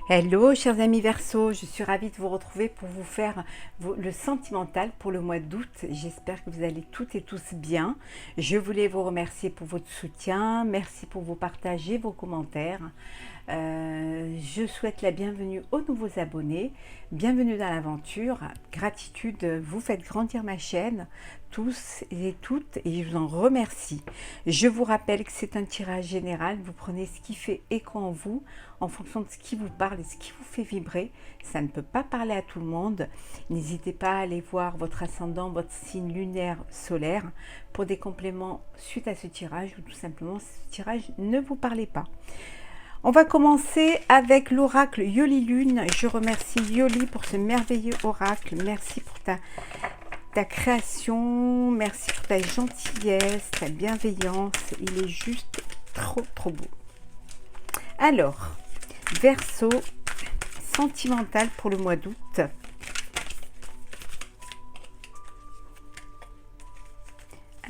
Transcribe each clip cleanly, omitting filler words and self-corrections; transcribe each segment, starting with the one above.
Hello chers amis Verseau, je suis ravie de vous retrouver pour vous faire le sentimental pour le mois d'août. J'espère que vous allez toutes et tous bien. Je voulais vous remercier pour votre soutien, merci pour vos partages et vos commentaires. Je souhaite la bienvenue aux nouveaux abonnés, bienvenue dans l'aventure, gratitude, vous faites grandir ma chaîne, tous et toutes, et je vous en remercie. Je vous rappelle que c'est un tirage général, vous prenez ce qui fait écho en vous, en fonction de ce qui vous parle et ce qui vous fait vibrer. Ça ne peut pas parler à tout le monde. N'hésitez pas à aller voir votre ascendant, votre signe lunaire, solaire, pour des compléments suite à ce tirage, ou tout simplement ce tirage ne vous parlait pas. On va commencer avec l'oracle Yoli Lune. Je remercie Yoli pour ce merveilleux oracle. Merci pour ta création, merci pour ta gentillesse, ta bienveillance. Il est juste trop beau. Alors, Verseau, sentimental pour le mois d'août.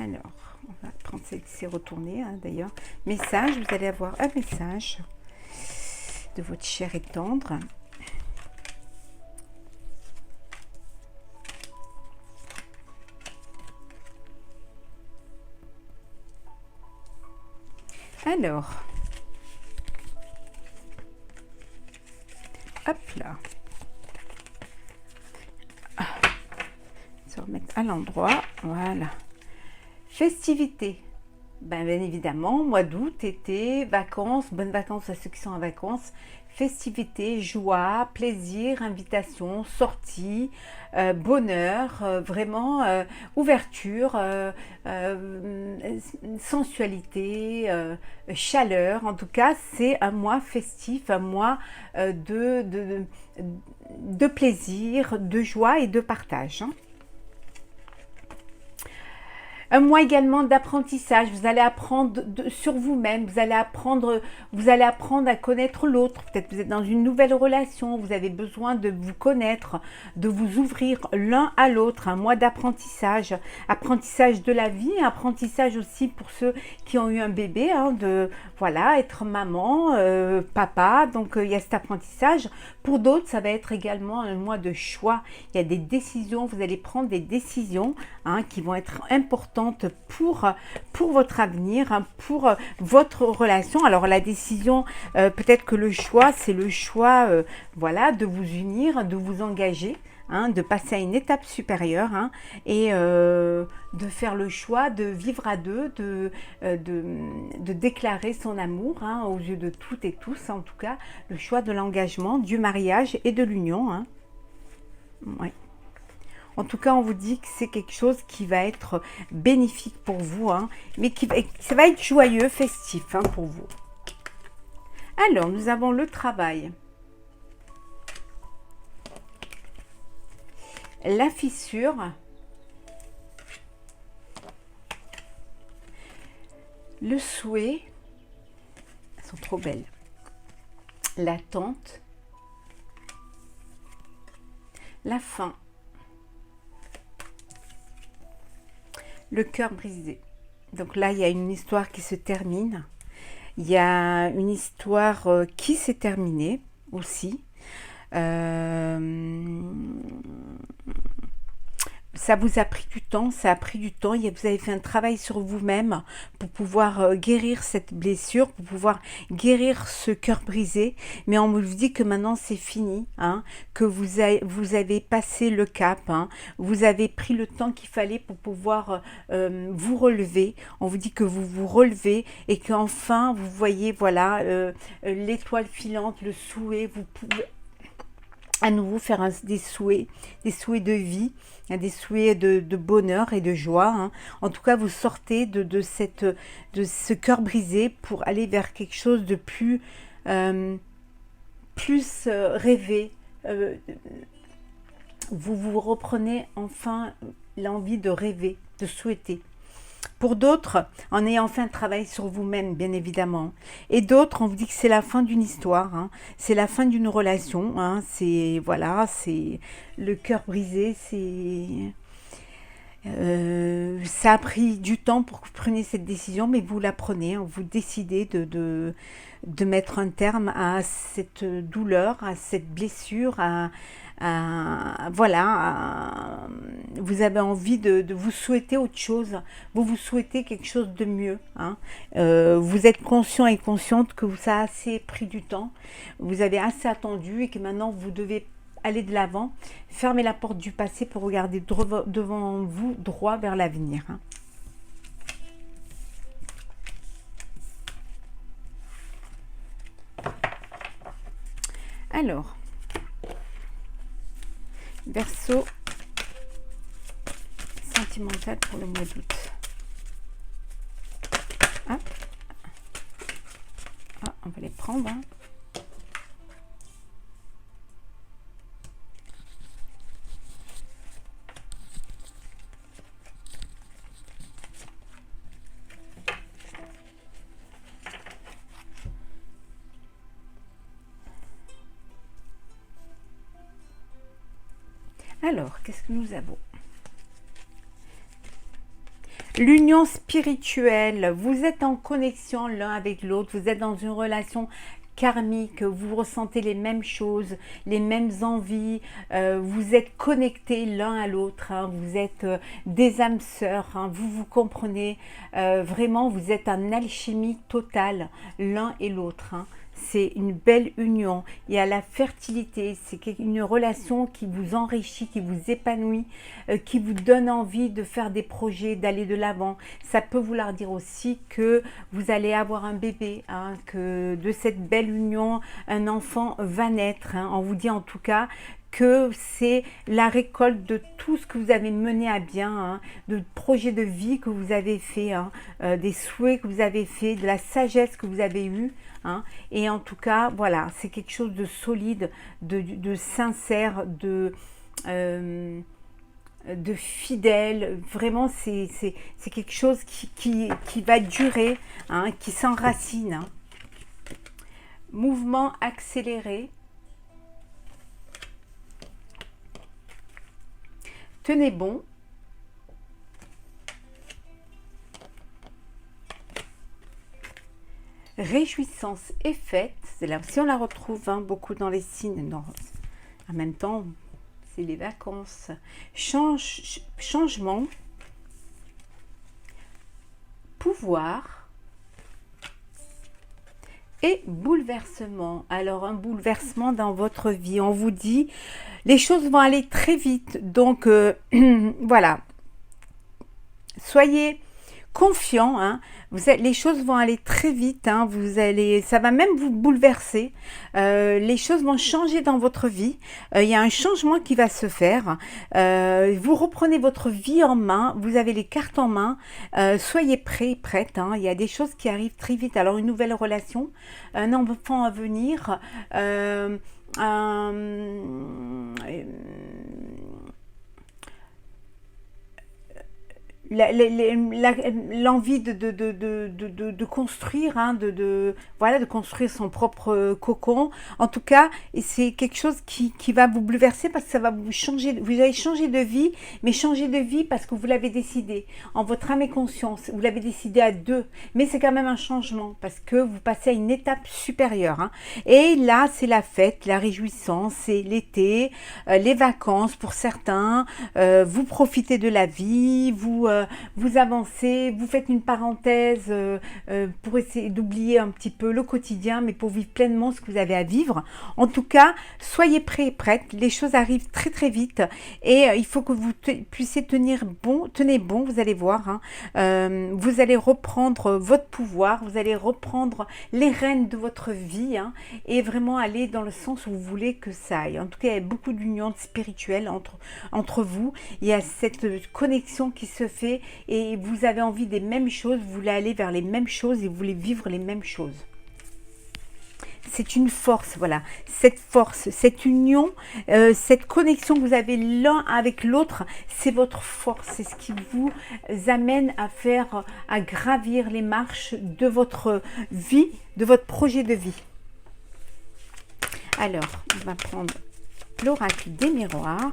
Alors, on va prendre celle qui s'est retournée, hein, d'ailleurs. Message, vous allez avoir un message de votre cher et tendre. Alors, hop là. Se remettre à l'endroit, voilà. Festivités. Bien évidemment, mois d'août, été, vacances, bonnes vacances à ceux qui sont en vacances, festivités, joie, plaisir, invitation, sortie, bonheur, vraiment ouverture, sensualité, chaleur. En tout cas, c'est un mois festif, un mois de plaisir, de joie et de partage, hein. Un mois également d'apprentissage, vous allez apprendre sur vous-même, vous allez apprendre à connaître l'autre. Peut-être vous êtes dans une nouvelle relation, vous avez besoin de vous connaître, de vous ouvrir l'un à l'autre. Un mois d'apprentissage, apprentissage de la vie, apprentissage aussi pour ceux qui ont eu un bébé, hein, de voilà, être maman, papa. Donc il y a cet apprentissage. Pour d'autres, ça va être également un mois de choix. Il y a des décisions, vous allez prendre des décisions, hein, qui vont être importantes pour votre avenir, hein, pour votre relation. Alors la décision, peut-être que le choix, c'est le choix voilà, de vous unir, de vous engager, hein, de passer à une étape supérieure, hein, et de faire le choix de vivre à deux, de déclarer son amour, hein, aux yeux de toutes et tous, en tout cas le choix de l'engagement, du mariage et de l'union, hein. Ouais. En tout cas, on vous dit que c'est quelque chose qui va être bénéfique pour vous, hein, mais ça va être joyeux, festif, hein, pour vous. Alors, nous avons le travail. La fissure. Le souhait. Elles sont trop belles. L'attente. La faim. Le cœur brisé. Donc là, il y a une histoire qui se termine. Il y a une histoire qui s'est terminée aussi. Ça vous a pris du temps, ça a pris du temps. Vous avez fait un travail sur vous-même pour pouvoir guérir cette blessure, pour pouvoir guérir ce cœur brisé. Mais on vous dit que maintenant c'est fini, hein, que vous avez passé le cap, hein, vous avez pris le temps qu'il fallait pour pouvoir vous relever. On vous dit que vous vous relevez et qu'enfin vous voyez, voilà, l'étoile filante, le souhait, vous pouvez à nouveau faire des souhaits de vie, des souhaits de bonheur et de joie, hein. En tout cas, vous sortez de ce cœur brisé pour aller vers quelque chose de plus rêvé. Vous reprenez enfin l'envie de rêver, de souhaiter. Pour d'autres, en ayant fait un travail sur vous-même, bien évidemment. Et d'autres, on vous dit que c'est la fin d'une histoire, hein. C'est la fin d'une relation, hein. C'est voilà, c'est le cœur brisé, c'est Ça a pris du temps pour que vous preniez cette décision, mais vous la prenez, hein, vous décidez de mettre un terme à cette douleur, à cette blessure, voilà, vous avez envie de vous souhaiter autre chose, vous souhaitez quelque chose de mieux, hein. Vous êtes conscient et consciente que ça a assez pris du temps, vous avez assez attendu et que maintenant vous devez aller de l'avant, fermez la porte du passé pour regarder devant vous droit vers l'avenir, hein. Alors, Verseau sentimental pour le mois d'août. Ah. Ah, on va les prendre, hein. Alors, qu'est-ce que nous avons? L'union spirituelle, vous êtes en connexion l'un avec l'autre, vous êtes dans une relation karmique, vous ressentez les mêmes choses, les mêmes envies, vous êtes connectés l'un à l'autre, hein, vous êtes des âmes sœurs, hein, vous vous comprenez, vraiment vous êtes en alchimie totale l'un et l'autre, hein. C'est une belle union, il y a la fertilité, c'est une relation qui vous enrichit, qui vous épanouit, qui vous donne envie de faire des projets, d'aller de l'avant. Ça peut vouloir dire aussi que vous allez avoir un bébé, hein, que de cette belle union, un enfant va naître, hein. On vous dit en tout cas que c'est la récolte de tout ce que vous avez mené à bien, hein, de projets de vie que vous avez fait, hein, des souhaits que vous avez fait, de la sagesse que vous avez eue, hein. Et en tout cas, voilà, c'est quelque chose de solide, de sincère, de fidèle. Vraiment, c'est quelque chose qui va durer, hein, qui s'enracine, hein. Mouvement accéléré. Tenez bon. Réjouissance est faite. C'est là, si on la retrouve, hein, beaucoup dans les signes. Non, en même temps, c'est les vacances. Changement. Pouvoir. Et bouleversement. Alors, un bouleversement dans votre vie. On vous dit, les choses vont aller très vite. Donc, voilà. Soyez confiants, hein. Les choses vont aller très vite, hein. Ça va même vous bouleverser. Les choses vont changer dans votre vie. Il y a un changement qui va se faire. Vous reprenez votre vie en main. Vous avez les cartes en main. Soyez prêts, prêtes, hein. Il y a des choses qui arrivent très vite. Alors, une nouvelle relation, un enfant à venir, l'envie de construire, hein, voilà, de construire son propre cocon. En tout cas, c'est quelque chose qui va vous bouleverser parce que ça va vous changer. Vous allez changer de vie, mais changer de vie parce que vous l'avez décidé en votre âme et conscience. Vous l'avez décidé à deux, mais c'est quand même un changement parce que vous passez à une étape supérieure, hein. Et là, c'est la fête, la réjouissance, c'est l'été, les vacances pour certains. Vous profitez de la vie, vous avancez, vous faites une parenthèse pour essayer d'oublier un petit peu le quotidien, mais pour vivre pleinement ce que vous avez à vivre. En tout cas, soyez prêts et prêtes, les choses arrivent très très vite et il faut que vous puissiez tenir bon, tenez bon, vous allez voir, hein. Vous allez reprendre votre pouvoir, vous allez reprendre les rênes de votre vie, hein, et vraiment aller dans le sens où vous voulez que ça aille. En tout cas, il y a beaucoup d'union spirituelle entre vous, il y a cette connexion qui se fait et vous avez envie des mêmes choses, vous voulez aller vers les mêmes choses et vous voulez vivre les mêmes choses. C'est une force, voilà, cette force, cette union, cette connexion que vous avez l'un avec l'autre, c'est votre force, c'est ce qui vous amène à gravir les marches de votre vie, de votre projet de vie. Alors, on va prendre l'oracle des miroirs.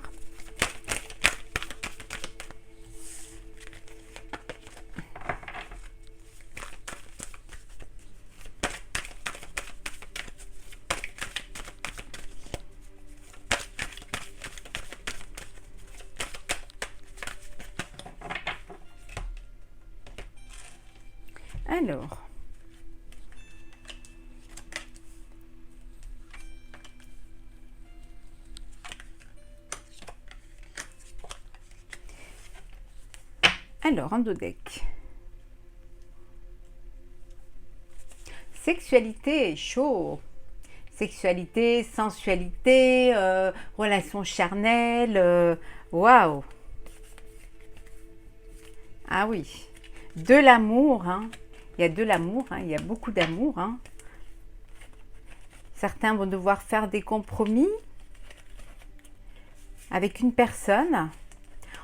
Alors, un dos deck. Sexualité, chaud. Sexualité, sensualité, relations charnelles, waouh. Ah oui, de l'amour, hein. Il y a de l'amour, hein. Il y a beaucoup d'amour, hein. Certains vont devoir faire des compromis avec une personne.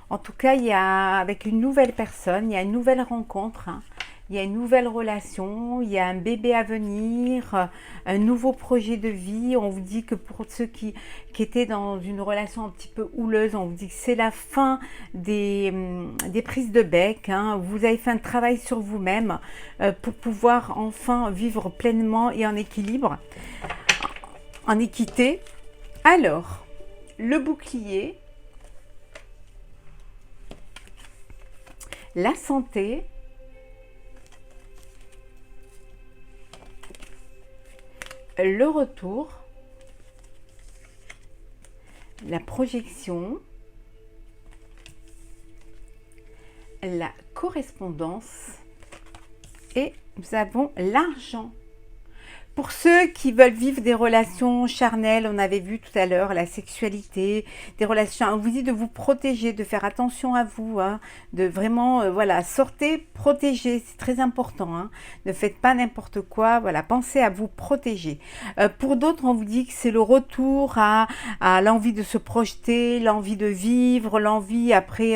En tout cas, il y a avec une nouvelle personne, il y a une nouvelle rencontre, hein. Il y a une nouvelle relation, il y a un bébé à venir, un nouveau projet de vie. On vous dit que pour ceux qui étaient dans une relation un petit peu houleuse, on vous dit que c'est la fin des prises de bec, hein. Vous avez fait un travail sur vous-même pour pouvoir enfin vivre pleinement et en équilibre, en équité. Alors, le bouclier, la santé, le retour, la projection, la correspondance et nous avons l'argent. Pour ceux qui veulent vivre des relations charnelles, on avait vu tout à l'heure la sexualité, des relations, on vous dit de vous protéger, de faire attention à vous, hein, de vraiment, voilà, sortez protégés, c'est très important, hein, ne faites pas n'importe quoi, voilà, pensez à vous protéger. Pour d'autres, on vous dit que c'est le retour à l'envie de se projeter, l'envie de vivre, l'envie après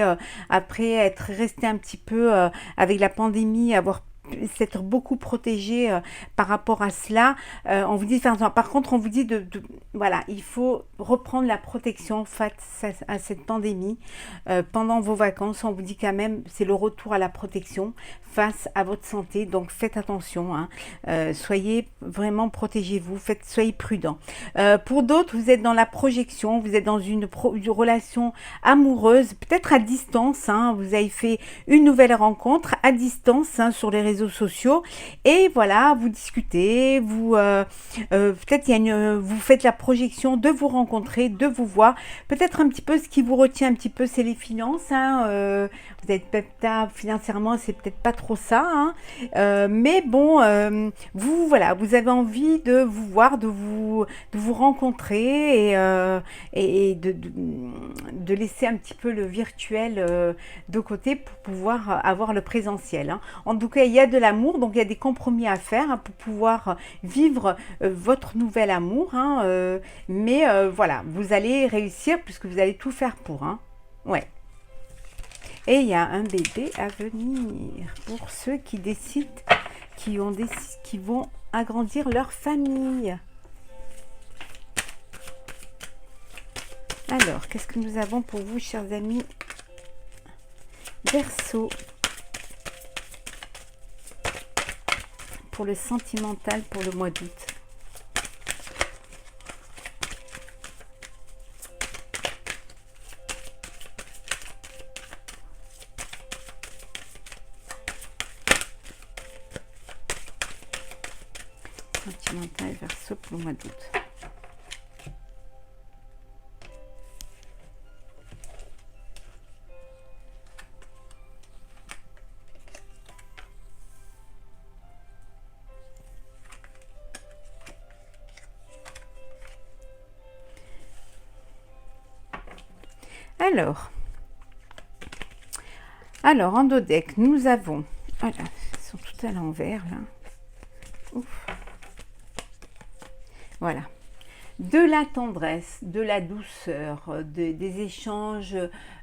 être resté un petit peu avec la pandémie, s'être beaucoup protégé par rapport à cela. On vous dit, par contre, on vous dit voilà, il faut reprendre la protection face à cette pandémie. Pendant vos vacances, on vous dit quand même, c'est le retour à la protection face à votre santé. Donc, faites attention, hein. Soyez vraiment, protégez-vous, soyez prudents. Pour d'autres, vous êtes dans la projection, vous êtes dans une relation amoureuse, peut-être à distance, hein. Vous avez fait une nouvelle rencontre à distance, hein, sur les réseaux sociaux et voilà, vous discutez, peut-être vous faites la projection de vous rencontrer, de vous voir. Peut-être un petit peu ce qui vous retient un petit peu, c'est les finances, hein. Vous êtes peut-être financièrement, c'est peut-être pas trop ça, hein. Mais bon, voilà, vous avez envie de vous voir, de vous rencontrer et de laisser un petit peu le virtuel de côté pour pouvoir avoir le présentiel, hein. En tout cas, il y a de l'amour, donc il y a des compromis à faire, hein, pour pouvoir vivre votre nouvel amour, hein, mais voilà, vous allez réussir puisque vous allez tout faire pour, hein. Ouais. Et il y a un bébé à venir pour ceux qui décident, qui vont agrandir leur famille. Alors, qu'est-ce que nous avons pour vous, chers amis Verseau? Pour le sentimental pour le mois d'août. Sentimental Verseau pour le mois d'août. Alors, en dos deck, nous avons, voilà, ils sont tout à l'envers là. Ouf. Voilà. De la tendresse, de la douceur, des échanges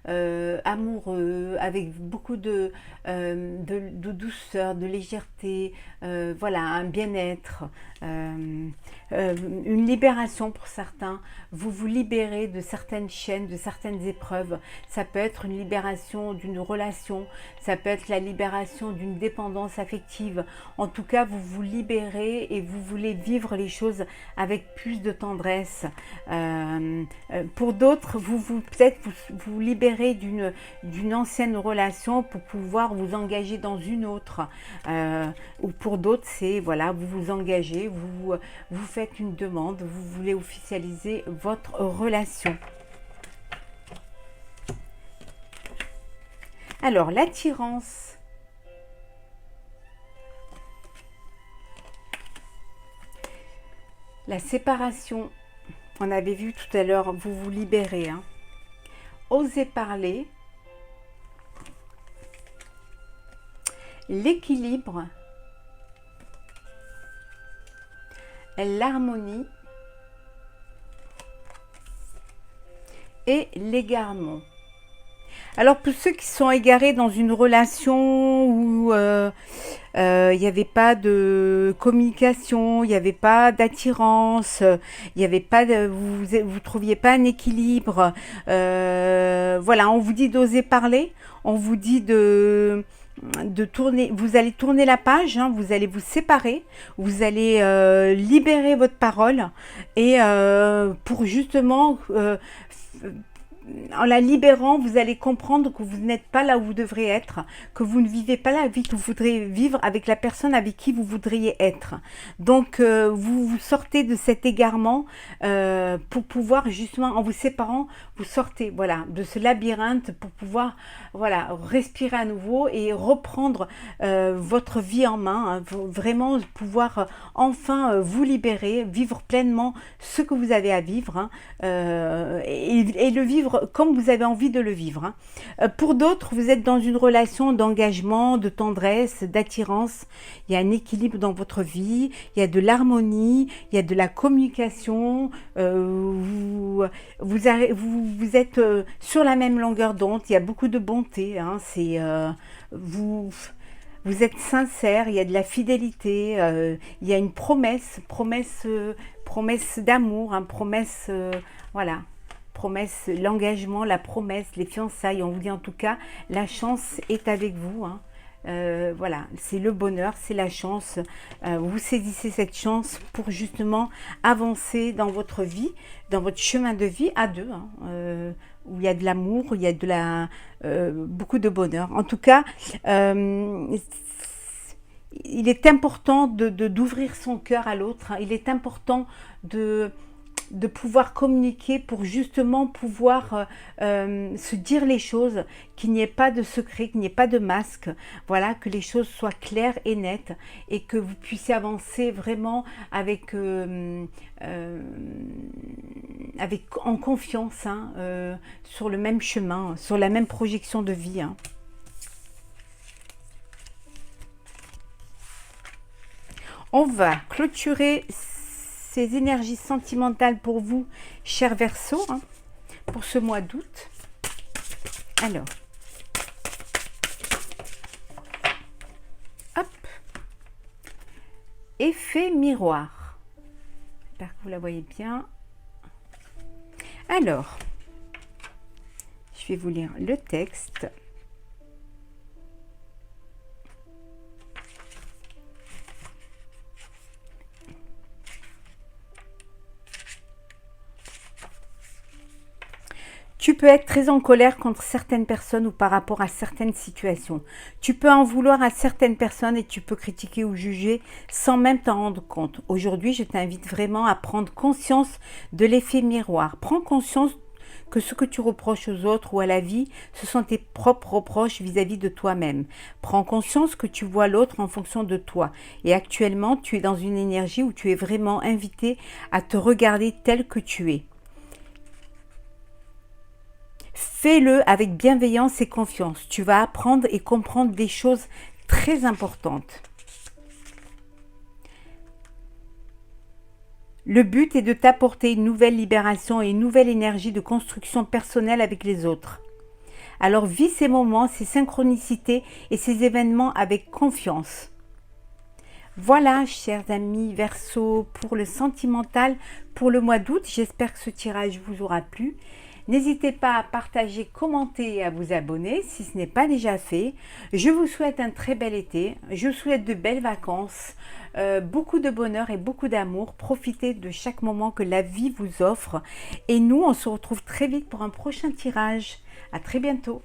amoureux, avec beaucoup de douceur, de légèreté, voilà, un bien-être, une libération pour certains. Vous vous libérez de certaines chaînes, de certaines épreuves. Ça peut être une libération d'une relation, ça peut être la libération d'une dépendance affective. En tout cas, vous vous libérez et vous voulez vivre les choses avec plus de tendresse. Pour d'autres, peut-être vous libérez libérer d'une ancienne relation pour pouvoir vous engager dans une autre. Ou pour d'autres, c'est voilà, vous vous engagez, vous faites une demande, vous voulez officialiser votre relation. Alors, l'attirance. La séparation. On avait vu tout à l'heure, vous vous libérez. Hein. Osez parler. L'équilibre. L'harmonie. Et l'égarement. Alors pour ceux qui sont égarés dans une relation où il n'y avait pas de communication, il n'y avait pas d'attirance, il n'y avait pas de, vous trouviez pas un équilibre, voilà, on vous dit d'oser parler, on vous dit de tourner, vous allez tourner la page, hein, vous allez vous séparer, vous allez libérer votre parole et pour justement en la libérant, vous allez comprendre que vous n'êtes pas là où vous devrez être, que vous ne vivez pas la vie que vous voudriez vivre avec la personne avec qui vous voudriez être. Donc, vous sortez de cet égarement pour pouvoir justement, en vous séparant, vous sortez voilà, de ce labyrinthe pour pouvoir voilà, respirer à nouveau et reprendre votre vie en main, hein, vraiment pouvoir enfin vous libérer, vivre pleinement ce que vous avez à vivre hein, et le vivre comme vous avez envie de le vivre. Hein. Pour d'autres, vous êtes dans une relation d'engagement, de tendresse, d'attirance. Il y a un équilibre dans votre vie, il y a de l'harmonie, il y a de la communication. Vous êtes sur la même longueur d'onde. Il y a beaucoup de bonté. Hein. C'est vous êtes sincère. Il y a de la fidélité. Il y a une promesse d'amour, hein, promesse, voilà. Promesse, l'engagement, la promesse, les fiançailles, on vous dit en tout cas, la chance est avec vous. Hein. Voilà, c'est le bonheur, c'est la chance. Vous saisissez cette chance pour justement avancer dans votre vie, dans votre chemin de vie à deux, hein, où il y a de l'amour, où il y a beaucoup de bonheur. En tout cas, il est important d'ouvrir son cœur à l'autre. Hein. Il est important de pouvoir communiquer pour justement pouvoir se dire les choses, qu'il n'y ait pas de secret, qu'il n'y ait pas de masque, voilà, que les choses soient claires et nettes et que vous puissiez avancer vraiment avec en confiance hein, sur le même chemin, sur la même projection de vie. Hein. On va clôturer ces énergies sentimentales pour vous, chers Verseaux, hein, pour ce mois d'août. Alors, hop, effet miroir. J'espère que vous la voyez bien. Alors, je vais vous lire le texte. Tu peux être très en colère contre certaines personnes ou par rapport à certaines situations. Tu peux en vouloir à certaines personnes et tu peux critiquer ou juger sans même t'en rendre compte. Aujourd'hui, je t'invite vraiment à prendre conscience de l'effet miroir. Prends conscience que ce que tu reproches aux autres ou à la vie, ce sont tes propres reproches vis-à-vis de toi-même. Prends conscience que tu vois l'autre en fonction de toi. Et actuellement, tu es dans une énergie où tu es vraiment invité à te regarder tel que tu es. Fais-le avec bienveillance et confiance. Tu vas apprendre et comprendre des choses très importantes. Le but est de t'apporter une nouvelle libération et une nouvelle énergie de construction personnelle avec les autres. Alors vis ces moments, ces synchronicités et ces événements avec confiance. Voilà, chers amis Verseaux, pour le sentimental pour le mois d'août. J'espère que ce tirage vous aura plu. N'hésitez pas à partager, commenter et à vous abonner si ce n'est pas déjà fait. Je vous souhaite un très bel été. Je vous souhaite de belles vacances, beaucoup de bonheur et beaucoup d'amour. Profitez de chaque moment que la vie vous offre. Et nous, on se retrouve très vite pour un prochain tirage. À très bientôt.